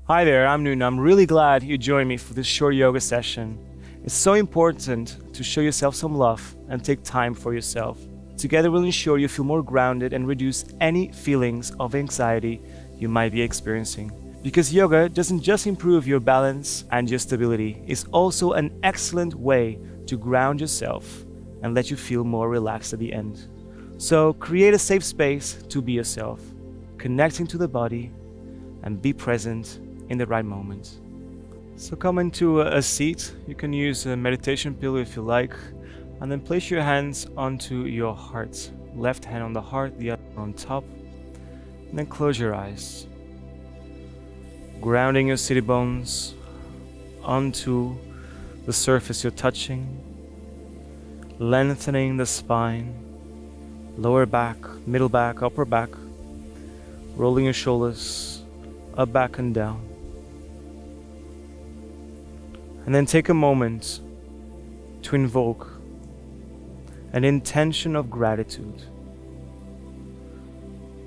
Hi there, I'm Noon. I'm really glad you joined me for this short yoga session. It's so important to show yourself some love and take time for yourself. Together we'll ensure you feel more grounded and reduce any feelings of anxiety you might be experiencing. Because yoga doesn't just improve your balance and your stability, it's also an excellent way to ground yourself and let you feel more relaxed at the end. So create a safe space to be yourself, connecting to the body and be present in the right moment. So come into a seat. You can use a meditation pillow if you like, and then place your hands onto your heart. Left hand on the heart, the other on top, and then close your eyes. Grounding your sitting bones onto the surface you're touching, lengthening the spine, lower back, middle back, upper back, rolling your shoulders up, back and down. And then take a moment to invoke an intention of gratitude.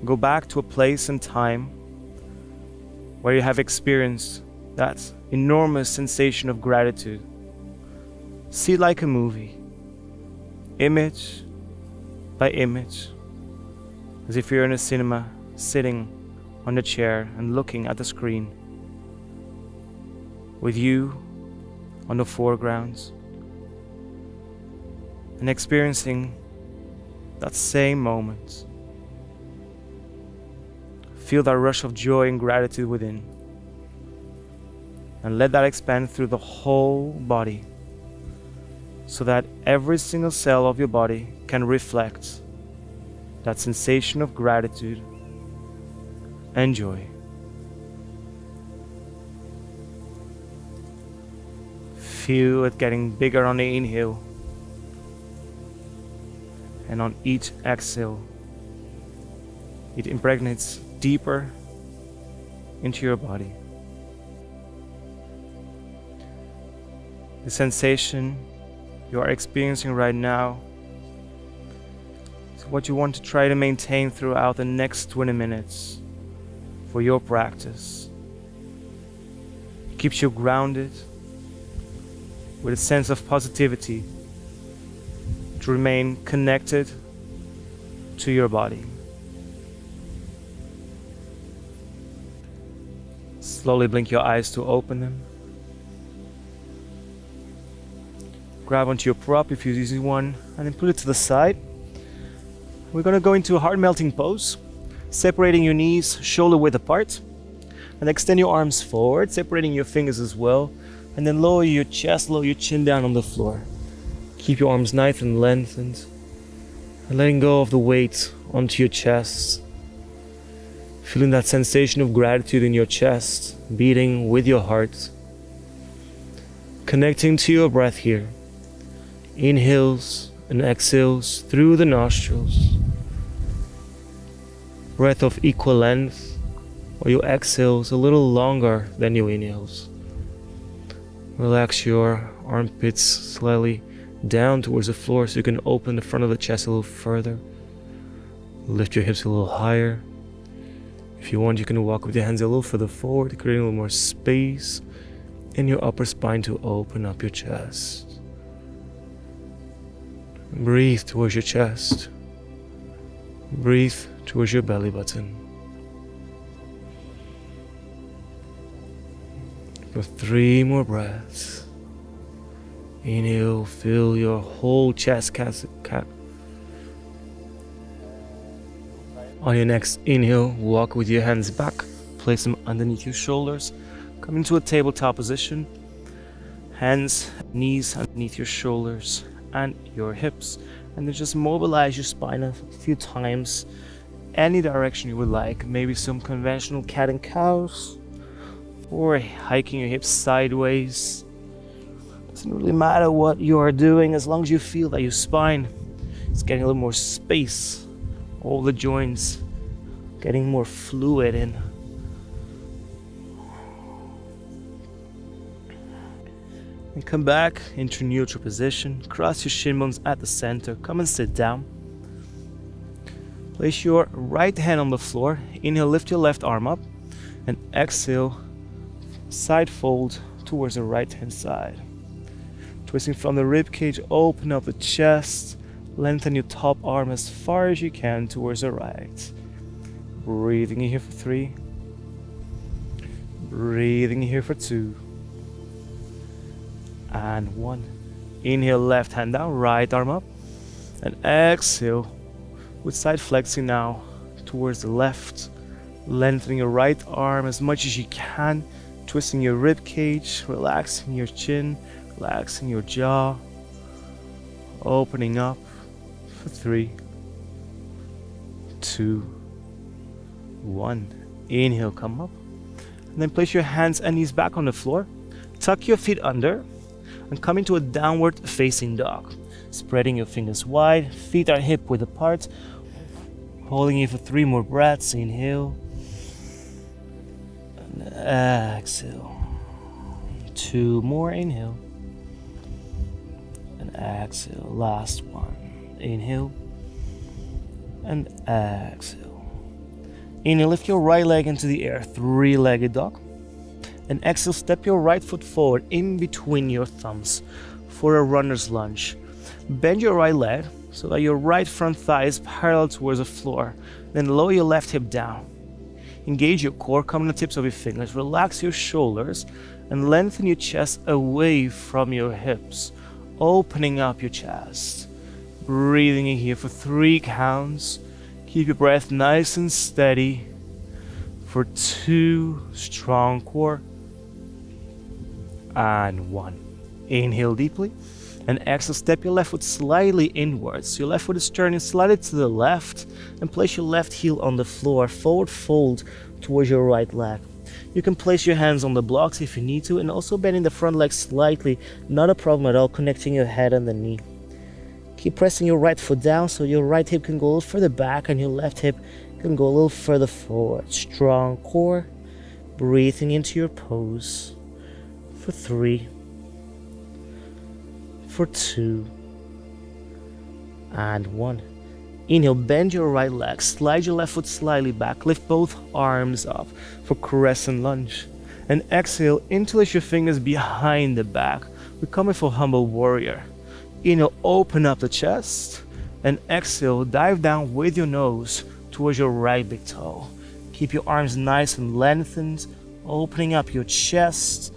Go back to a place and time where you have experienced that enormous sensation of gratitude. See it like a movie, image by image, as if you're in a cinema, sitting on the chair and looking at the screen, with you on the foreground, and experiencing that same moment. Feel that rush of joy and gratitude within, and let that expand through the whole body, so that every single cell of your body can reflect that sensation of gratitude and joy. Feel it getting bigger on the inhale, and on each exhale it impregnates deeper into your body. The sensation you are experiencing right now is what you want to try to maintain throughout the next 20 minutes for your practice. It keeps you grounded with a sense of positivity to remain connected to your body. Slowly blink your eyes to open them. Grab onto your prop if you're using one, and then put it to the side. We're going to go into a heart melting pose, separating your knees shoulder width apart, and extend your arms forward, separating your fingers as well, and then lower your chest, lower your chin down on the floor. Keep your arms nice and lengthened, and letting go of the weight onto your chest. Feeling that sensation of gratitude in your chest, beating with your heart. Connecting to your breath here. Inhales and exhales through the nostrils. Breath of equal length, or your exhales a little longer than your inhales. Relax your armpits slightly down towards the floor so you can open the front of the chest a little further. Lift your hips a little higher. If you want, you can walk with your hands a little further forward, creating a little more space in your upper spine to open up your chest. Breathe towards your chest. Breathe towards your belly button. For 3 more breaths. Inhale, fill your whole chest cap. On your next inhale, walk with your hands back, place them underneath your shoulders, come into a tabletop position, hands, knees underneath your shoulders and your hips, and then just mobilize your spine a few times, any direction you would like, maybe some conventional cat and cows, or hiking your hips sideways. Doesn't really matter what you are doing as long as you feel that your spine is getting a little more space, all the joints getting more fluid in. And come back into neutral position, cross your shin bones at the center, come and sit down. Place your right hand on the floor, inhale, lift your left arm up, and exhale, Side fold towards the right hand side. Twisting from the rib cage, open up the chest. Lengthen your top arm as far as you can towards the right. Breathing in here for 3. Breathing in here for 2. And 1. Inhale, left hand down, right arm up. And exhale with side flexing now towards the left. Lengthening your right arm as much as you can. Twisting your rib cage, relaxing your chin, relaxing your jaw. Opening up for 3, 2, 1. Inhale, come up. And then place your hands and knees back on the floor. Tuck your feet under and come into a downward facing dog. Spreading your fingers wide, feet are hip width apart. Holding it for 3 more breaths. Inhale. And exhale. 2 more. Inhale. And exhale. Last one. Inhale. And exhale. Inhale, lift your right leg into the air. 3-legged dog. And exhale, step your right foot forward in between your thumbs for a runner's lunge. Bend your right leg so that your right front thigh is parallel towards the floor. Then lower your left hip down. Engage your core, come to the tips of your fingers. Relax your shoulders and lengthen your chest away from your hips, opening up your chest. Breathing in here for 3 counts. Keep your breath nice and steady for 2. Strong core. And 1. Inhale deeply. And exhale, step your left foot slightly inwards. Your left foot is turning slightly to the left. And place your left heel on the floor. Forward fold towards your right leg. You can place your hands on the blocks if you need to. And also bending the front leg slightly. Not a problem at all. Connecting your head and the knee. Keep pressing your right foot down so your right hip can go a little further back. And your left hip can go a little further forward. Strong core. Breathing into your pose. For 3. For 2. And 1. Inhale, bend your right leg, slide your left foot slightly back, lift both arms up for crescent lunge. And exhale, interlace your fingers behind the back. We're coming for humble warrior. Inhale, open up the chest. And exhale, dive down with your nose towards your right big toe. Keep your arms nice and lengthened, opening up your chest.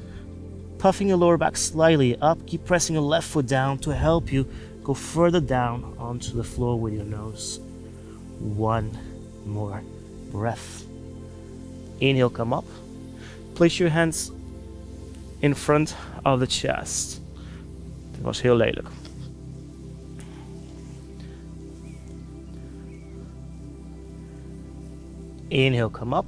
Puffing your lower back slightly up, keep pressing your left foot down to help you go further down onto the floor with your nose. 1 more breath. Inhale, come up. Place your hands in front of the chest. Dat was heel lelijk. Inhale, come up.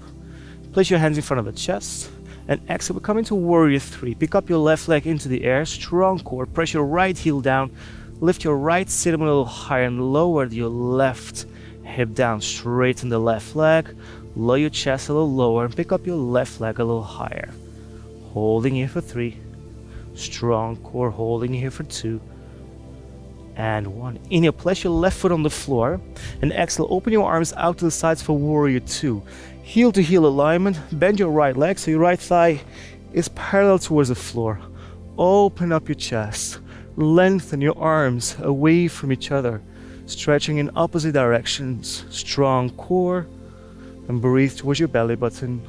Place your hands in front of the chest. And exhale, we're coming to warrior 3. Pick up your left leg into the air, strong core, press your right heel down, lift your right sit a little higher and lower your left hip down, straighten the left leg, lower your chest a little lower and pick up your left leg a little higher. Holding here for 3, strong core, holding here for 2, and 1. Inhale, place your left foot on the floor, and exhale, open your arms out to the sides for warrior 2. Heel to heel alignment, bend your right leg so your right thigh is parallel towards the floor. Open up your chest, lengthen your arms away from each other, stretching in opposite directions. Strong core, and breathe towards your belly button,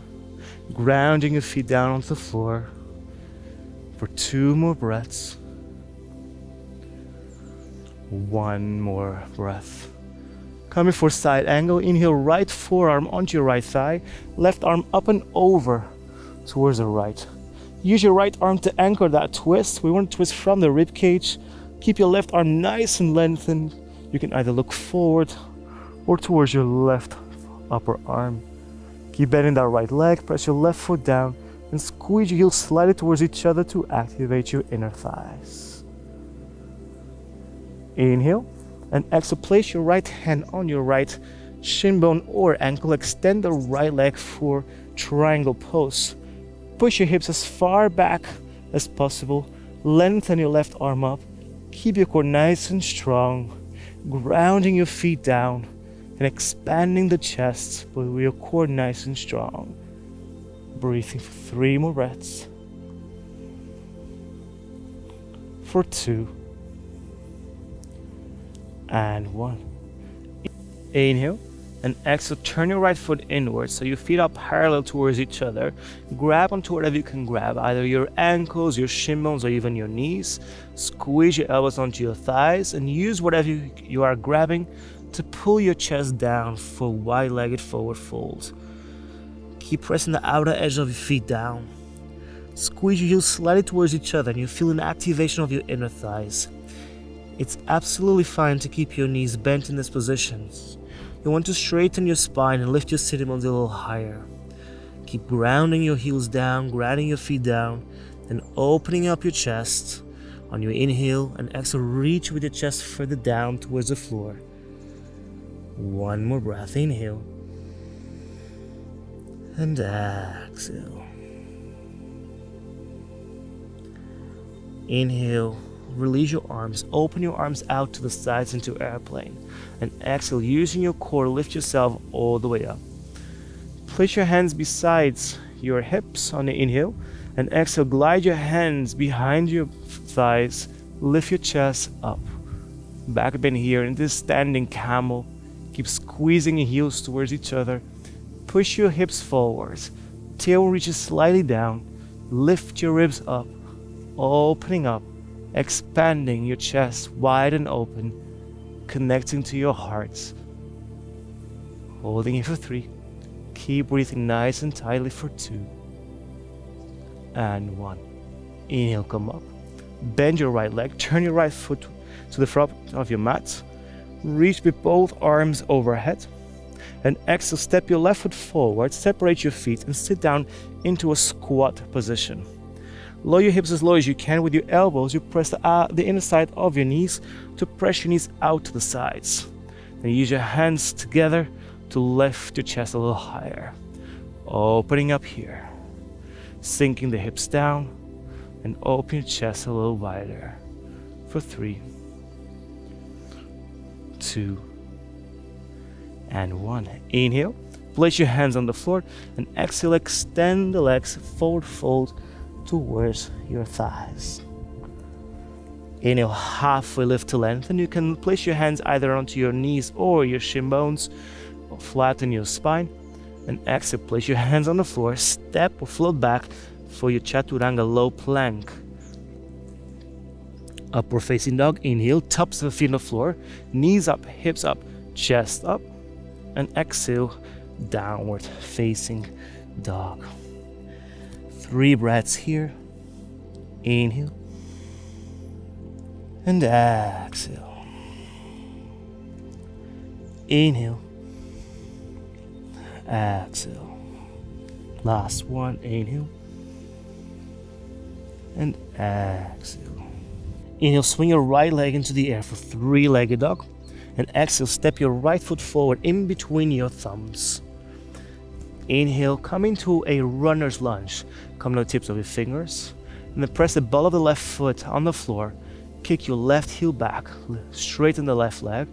grounding your feet down onto the floor for 2 more breaths. 1 more breath. Coming for side angle, inhale, right forearm onto your right thigh, left arm up and over towards the right. Use your right arm to anchor that twist. We want to twist from the rib cage. Keep your left arm nice and lengthened. You can either look forward or towards your left upper arm. Keep bending that right leg, press your left foot down, and squeeze your heels slightly towards each other to activate your inner thighs. Inhale. And exhale, place your right hand on your right shin bone or ankle. Extend the right leg for triangle pose. Push your hips as far back as possible. Lengthen your left arm up. Keep your core nice and strong. Grounding your feet down and expanding the chest with your core nice and strong. Breathing for 3 more breaths. For 2. And 1. Inhale and exhale. Turn your right foot inwards so your feet are parallel towards each other. Grab onto whatever you can grab, either your ankles, your shin bones, or even your knees. Squeeze your elbows onto your thighs and use whatever you are grabbing to pull your chest down for wide-legged forward fold. Keep pressing the outer edge of your feet down. Squeeze your heels slightly towards each other and you feel an activation of your inner thighs. It's absolutely fine to keep your knees bent in this position. You want to straighten your spine and lift your sitting bones a little higher. Keep grounding your heels down, grounding your feet down, and opening up your chest. On your inhale and exhale, reach with your chest further down towards the floor. 1 more breath. Inhale. And exhale. Inhale. Release your arms. Open your arms out to the sides into airplane. And exhale, using your core, lift yourself all the way up. Place your hands beside your hips on the inhale. And exhale, glide your hands behind your thighs. Lift your chest up. Back bend here into standing camel. Keep squeezing your heels towards each other. Push your hips forwards. Tail reaches slightly down. Lift your ribs up. Opening up. Expanding your chest wide and open. Connecting to your heart. Holding it for 3. Keep breathing nice and tightly for 2. And 1. Inhale, come up. Bend your right leg. Turn your right foot to the front of your mat. Reach with both arms overhead. And exhale, step your left foot forward. Separate your feet and sit down into a squat position. Lower your hips as low as you can. With your elbows, you press the inner side of your knees to press your knees out to the sides. Then use your hands together to lift your chest a little higher. Opening up here. Sinking the hips down and open your chest a little wider. For 3, 2, and 1. Inhale. Place your hands on the floor and exhale. Extend the legs, forward fold towards your thighs. Inhale, halfway lift to lengthen. You can place your hands either onto your knees or your shin bones, or flatten your spine. And exhale, place your hands on the floor, step or float back for your Chaturanga low plank. Upward facing dog. Inhale, tops of the feet on the floor, knees up, hips up, chest up. And exhale, downward facing dog. 3 breaths here. Inhale. And exhale. Inhale. Exhale. Last one. Inhale. And exhale. Inhale, swing your right leg into the air for 3-legged dog. And exhale, step your right foot forward in between your thumbs. Inhale, come into a runner's lunge. Come to the tips of your fingers. And then press the ball of the left foot on the floor. Kick your left heel back. Straighten the left leg.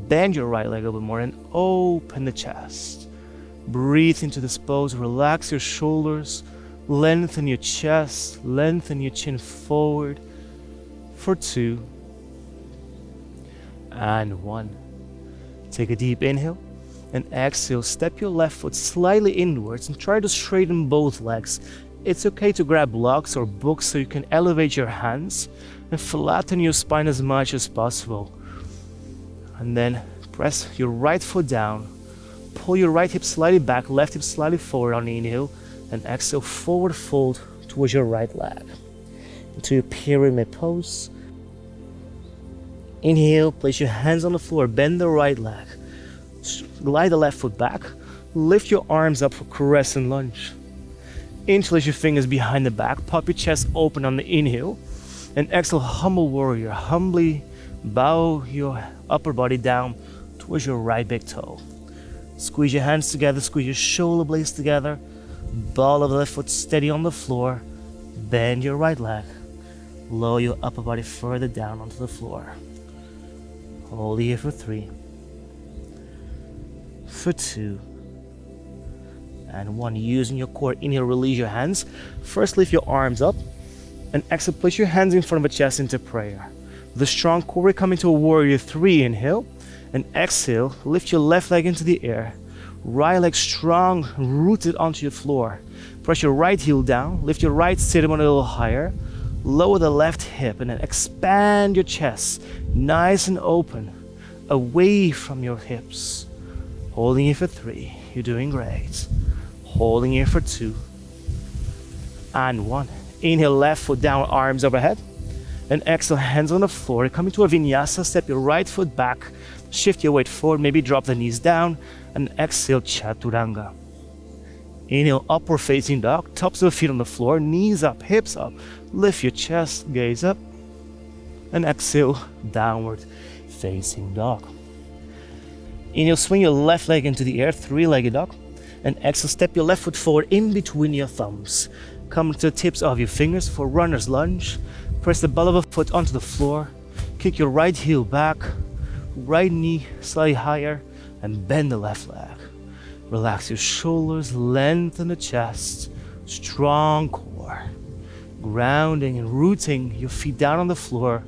Bend your right leg a little bit more and open the chest. Breathe into this pose. Relax your shoulders. Lengthen your chest. Lengthen your chin forward. For 2. And 1. Take a deep inhale. And exhale, step your left foot slightly inwards and try to straighten both legs. It's okay to grab blocks or books so you can elevate your hands and flatten your spine as much as possible. And then press your right foot down. Pull your right hip slightly back, left hip slightly forward on the inhale. And exhale, forward fold towards your right leg. Into your pyramid pose. Inhale, place your hands on the floor, bend the right leg. Glide the left foot back. Lift your arms up for crescent lunge. Interlace your fingers behind the back. Pop your chest open on the inhale. And exhale, humble warrior. Humbly bow your upper body down towards your right big toe. Squeeze your hands together. Squeeze your shoulder blades together. Ball of the left foot steady on the floor. Bend your right leg. Lower your upper body further down onto the floor. Hold here for 3. For 2. And 1, using your core. Inhale, release your hands. First, lift your arms up. And exhale, place your hands in front of the chest into prayer. With a strong core, we come into a warrior 3. Inhale. And exhale, lift your left leg into the air. Right leg strong, rooted onto your floor. Press your right heel down. Lift your right sit-bone a little higher. Lower the left hip and then expand your chest. Nice and open. Away from your hips. Holding here for 3. You're doing great. Holding here for 2. And 1. Inhale, left foot down, arms overhead. And exhale, hands on the floor. Come into a Vinyasa. Step your right foot back. Shift your weight forward. Maybe drop the knees down. And exhale, Chaturanga. Inhale, upward facing dog. Tops of the feet on the floor. Knees up, hips up. Lift your chest, gaze up. And exhale, downward facing dog. Inhale, swing your left leg into the air, 3-legged dog. And exhale, step your left foot forward in between your thumbs. Come to the tips of your fingers for runner's lunge. Press the ball of a foot onto the floor. Kick your right heel back. Right knee slightly higher. And bend the left leg. Relax your shoulders, lengthen the chest. Strong core. Grounding and rooting your feet down on the floor,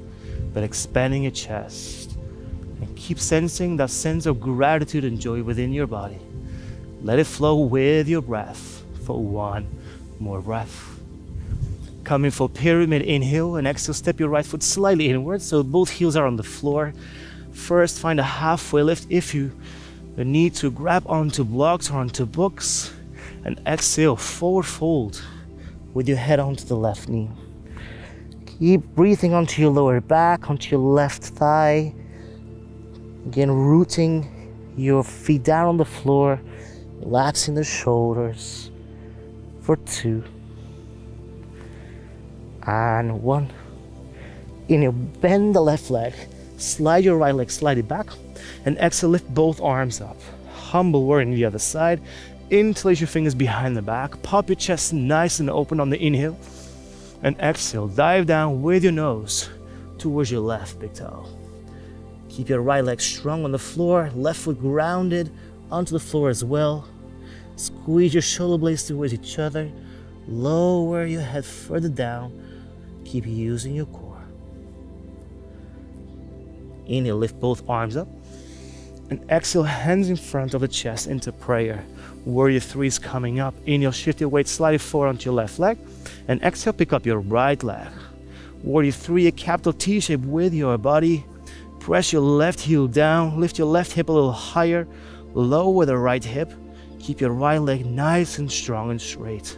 but expanding your chest. And keep sensing that sense of gratitude and joy within your body. Let it flow with your breath for 1 more breath. Coming for pyramid, inhale, and exhale, step your right foot slightly inward so both heels are on the floor. First, find a halfway lift if you need to grab onto blocks or onto books. And exhale, forward fold with your head onto the left knee. Keep breathing onto your lower back, onto your left thigh. Again, rooting your feet down on the floor, relaxing the shoulders for 2. And 1. Inhale, bend the left leg, slide your right leg slightly back, and exhale, lift both arms up. Humble warrior on the other side. Interlace your fingers behind the back. Pop your chest nice and open on the inhale. And exhale, dive down with your nose towards your left big toe. Keep your right leg strong on the floor, left foot grounded onto the floor as well. Squeeze your shoulder blades towards each other. Lower your head further down. Keep using your core. Inhale, lift both arms up. And exhale, hands in front of the chest into prayer. Warrior 3 is coming up. Inhale, shift your weight slightly forward onto your left leg. And exhale, pick up your right leg. Warrior 3, a capital T shape with your body. Press your left heel down. Lift your left hip a little higher. Lower the right hip. Keep your right leg nice and strong and straight.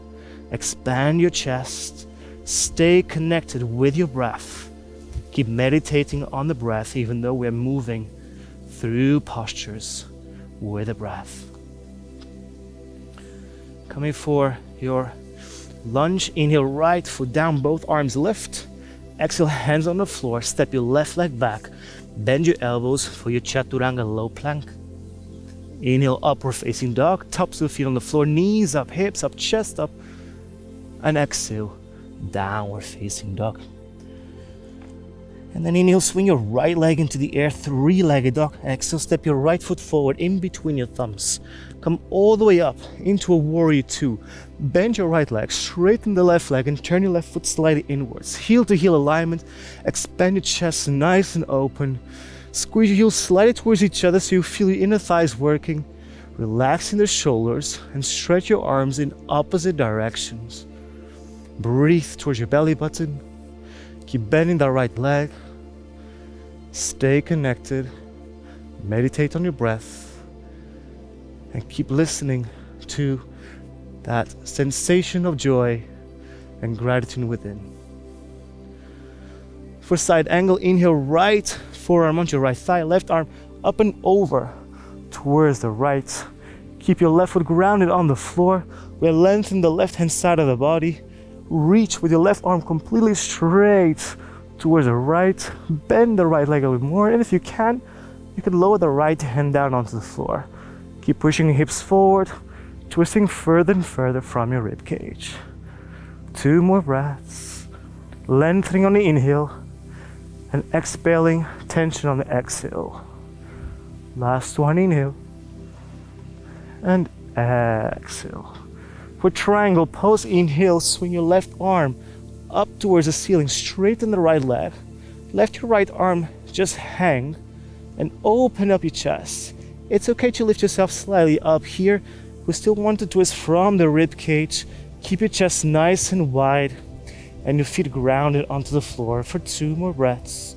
Expand your chest. Stay connected with your breath. Keep meditating on the breath even though we're moving through postures with the breath. Coming for your lunge. Inhale, right foot down, both arms lift. Exhale, hands on the floor. Step your left leg back. Bend your elbows for your Chaturanga low plank. Inhale, upward facing dog. Tops of the feet on the floor. Knees up, hips up, chest up. And exhale, downward facing dog. And then inhale, swing your right leg into the air, 3-legged dog. Exhale, step your right foot forward in between your thumbs. Come all the way up into a warrior 2. Bend your right leg, straighten the left leg, and turn your left foot slightly inwards. Heel to heel alignment. Expand your chest nice and open. Squeeze your heels slightly towards each other so you feel your inner thighs working. Relaxing the shoulders and stretch your arms in opposite directions. Breathe towards your belly button. Keep bending the right leg. Stay connected. Meditate on your breath. And keep listening to that sensation of joy and gratitude within. For side angle, inhale, right forearm onto your right thigh, left arm up and over towards the right. Keep your left foot grounded on the floor. We'll lengthen the left hand side of the body. Reach with your left arm completely straight towards the right. Bend the right leg a little more, and if you can lower the right hand down onto the floor. Keep pushing your hips forward, twisting further and further from your rib cage. 2 more breaths. Lengthening on the inhale and exhaling tension on the exhale. Last one, inhale. And Exhale. For triangle pose, inhale, swing your left arm up towards the ceiling, straighten the right leg. Let your right arm just hang and open up your chest. It's okay to lift yourself slightly up here. We still want to twist from the rib cage. Keep your chest nice and wide and your feet grounded onto the floor for 2 more breaths.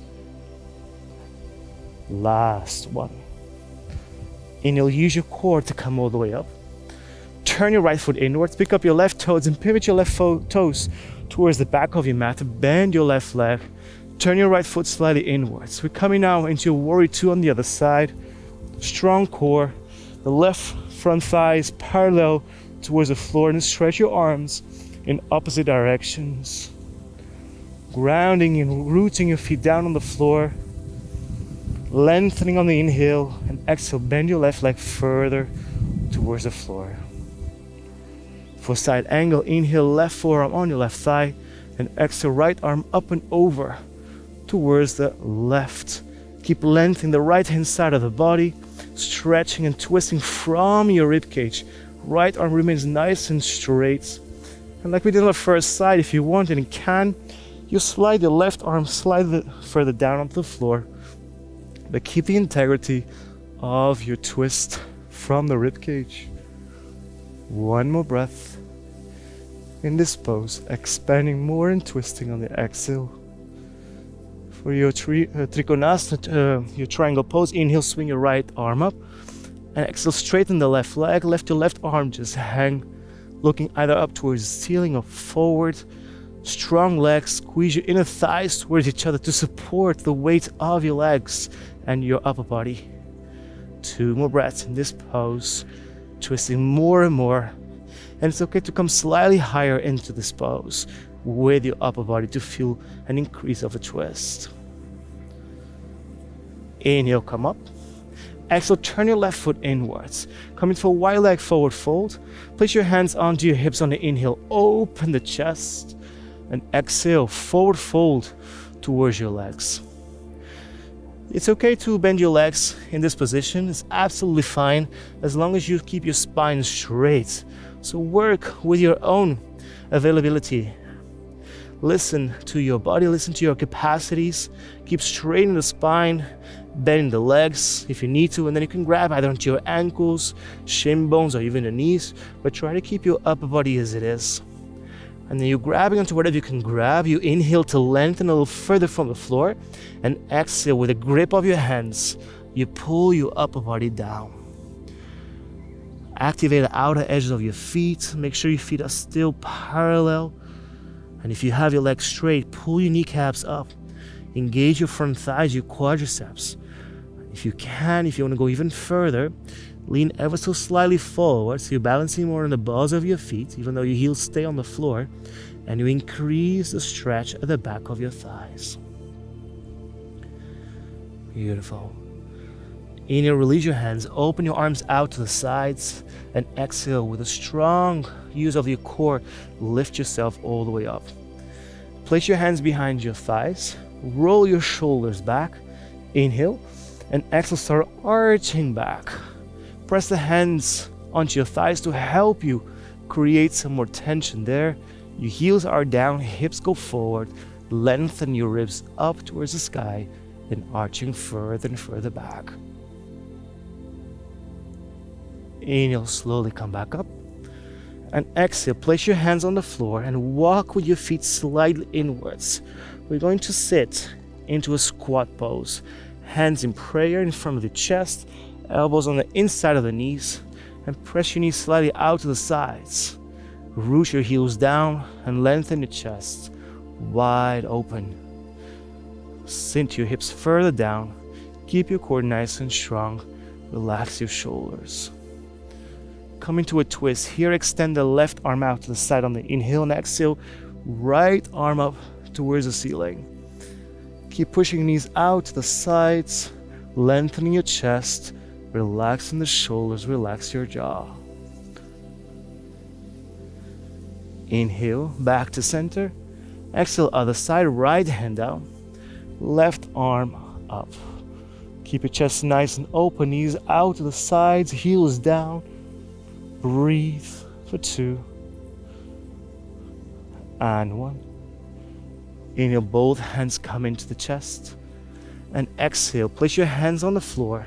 Last one. Inhale, use your core to come all the way up. Turn your right foot inwards, pick up your left toes and pivot your left toes towards the back of your mat. Bend your left leg. Turn your right foot slightly inwards. We're coming now into a warrior 2 on the other side. Strong core. The left front thigh is parallel towards the floor, and stretch your arms in opposite directions. Grounding and rooting your feet down on the floor. Lengthening on the inhale, and exhale, bend your left leg further towards the floor. For side angle, inhale, left forearm on your left thigh, and exhale, right arm up and over towards the left. Keep lengthening the right hand side of the body, stretching and twisting from your rib cage. Right arm remains nice and straight. And like we did on the first side, if you want and can, you slide your left arm slightly further down onto the floor, but keep the integrity of your twist from the rib cage. 1 more breath in this pose, expanding more and twisting on the exhale. For your Trikonasana, your triangle pose, inhale, swing your right arm up, and exhale, straighten the left leg. Let your left arm just hang, looking either up towards the ceiling or forward. Strong legs, squeeze your inner thighs towards each other to support the weight of your legs and your upper body. 2 more breaths in this pose, twisting more and more. And it's okay to come slightly higher into this pose with your upper body to feel an increase of a twist. Inhale, come up. Exhale, turn your left foot inwards. Come into a wide leg forward fold. Place your hands onto your hips on the inhale. Open the chest. And exhale, forward fold towards your legs. It's okay to bend your legs in this position. It's absolutely fine as long as you keep your spine straight. So work with your own availability. Listen to your body, listen to your capacities. Keep straightening the spine, bending the legs if you need to, and then you can grab either onto your ankles, shin bones, or even the knees, but try to keep your upper body as it is. And then you're grabbing onto whatever you can grab. You inhale to lengthen a little further from the floor, and exhale with a grip of your hands. You pull your upper body down. Activate the outer edges of your feet. Make sure your feet are still parallel. And if you have your legs straight, pull your kneecaps up. Engage your front thighs, your quadriceps. If you want to go even further, lean ever so slightly forward, so you're balancing more on the balls of your feet, even though your heels stay on the floor, and you increase the stretch at the back of your thighs. Beautiful. Inhale, release your hands, open your arms out to the sides, and exhale with a strong use of your core, lift yourself all the way up. Place your hands behind your thighs, roll your shoulders back, inhale, and exhale, start arching back. Press the hands onto your thighs to help you create some more tension there. Your heels are down, hips go forward, lengthen your ribs up towards the sky, and arching further and further back. Inhale, slowly come back up. And exhale, place your hands on the floor and walk with your feet slightly inwards. We're going to sit into a squat pose. Hands in prayer in front of the chest, elbows on the inside of the knees, and press your knees slightly out to the sides. Root your heels down and lengthen your chest wide open. Sink your hips further down. Keep your core nice and strong. Relax your shoulders. Come into a twist. Here, extend the left arm out to the side on the inhale, and exhale, right arm up towards the ceiling. Keep pushing knees out to the sides, lengthening your chest, relaxing the shoulders, relax your jaw. Inhale, back to center. Exhale, other side, right hand down, left arm up. Keep your chest nice and open, knees out to the sides, heels down. breathe for 2 and 1. Inhale, both hands come into the chest, and exhale, place your hands on the floor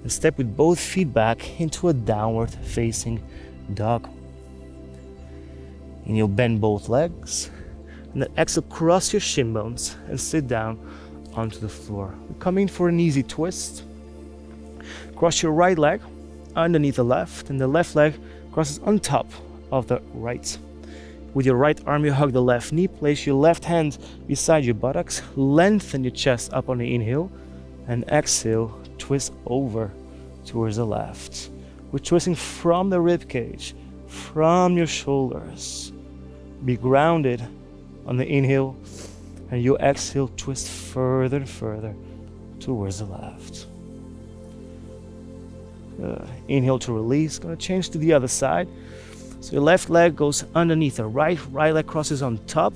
and step with both feet back into a downward facing dog. Inhale, bend both legs, and then exhale, cross your shin bones and sit down onto the floor. We're coming for an easy twist. Cross your right leg underneath the left, and the left leg crosses on top of the right. With your right arm, you hug the left knee, place your left hand beside your buttocks, lengthen your chest up on the inhale, and exhale, twist over towards the left. We're twisting from the rib cage, from your shoulders. Be grounded on the inhale, and you exhale, twist further and further towards the left. Inhale to release. Gonna change to the other side. So your left leg goes underneath the right leg crosses on top.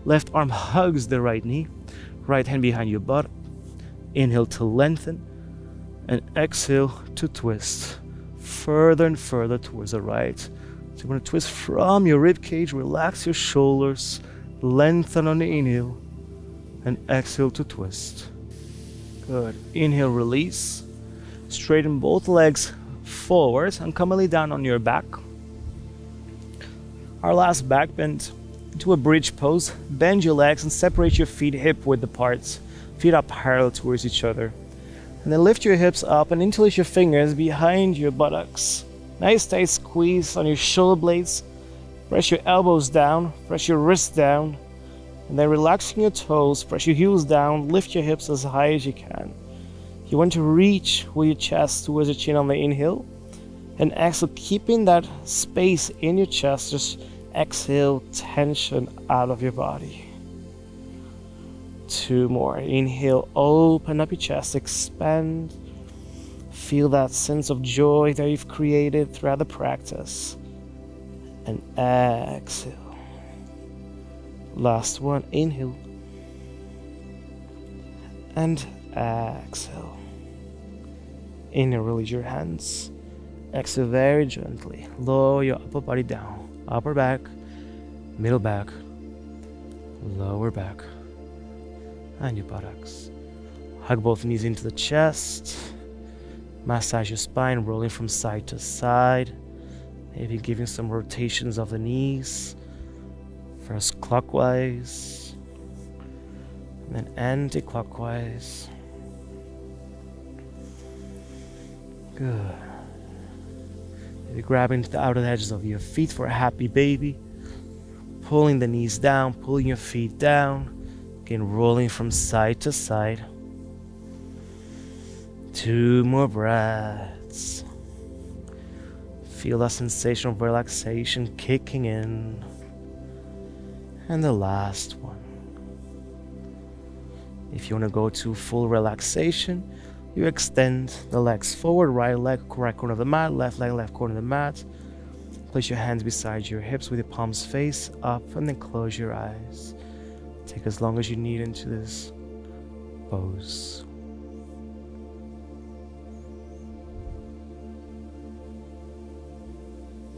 Left arm hugs the right knee. Right hand behind your butt. Inhale to lengthen, and exhale to twist further and further towards the right. So you're going to twist from your rib cage, relax your shoulders, lengthen on the inhale, and exhale to twist. Good. Inhale, release. Straighten both legs forward and come lay down on your back. Our last back bend into a bridge pose. Bend your legs and separate your feet hip width apart. Feet up parallel towards each other. And then lift your hips up and interlace your fingers behind your buttocks. Nice tight squeeze on your shoulder blades. Press your elbows down, press your wrists down, and then relaxing your toes, press your heels down, lift your hips as high as you can. You want to reach with your chest towards your chin on the inhale, and exhale, keeping that space in your chest. Just exhale tension out of your body. 2 more. Inhale, open up your chest, expand. Feel that sense of joy that you've created throughout the practice. And exhale. Last one. Inhale. And exhale. Inhale, release your hands. Exhale very gently. Lower your upper body down. Upper back, middle back, lower back, and your buttocks. Hug both knees into the chest. Massage your spine, rolling from side to side. Maybe giving some rotations of the knees. First clockwise, and then anti-clockwise. Good. Maybe grabbing the outer edges of your feet for a happy baby. Pulling the knees down, pulling your feet down. Again, rolling from side to side. 2 more breaths. Feel that sensation of relaxation kicking in. And the last one. If you want to go to full relaxation, you extend the legs forward, right leg, right corner of the mat, left leg, left corner of the mat. Place your hands beside your hips with your palms face up, and then close your eyes. Take as long as you need into this pose.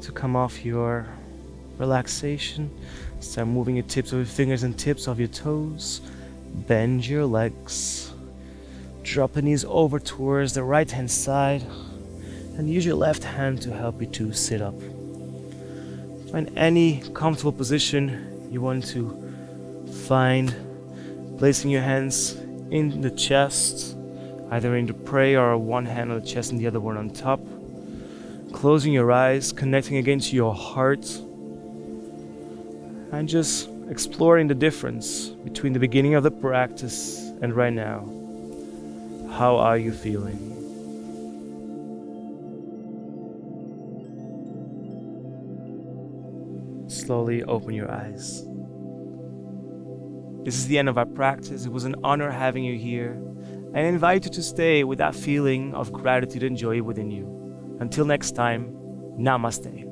To come off your relaxation, start moving your tips of your fingers and tips of your toes. Bend your legs. Drop the knees over towards the right hand side, and use your left hand to help you to sit up. Find any comfortable position you want to find, placing your hands in the chest, either in the prayer or one hand on the chest and the other one on top. Closing your eyes, connecting again to your heart, and just exploring the difference between the beginning of the practice and right now. How are you feeling? Slowly open your eyes. This is the end of our practice. It was an honor having you here. I invite you to stay with that feeling of gratitude and joy within you. Until next time, namaste.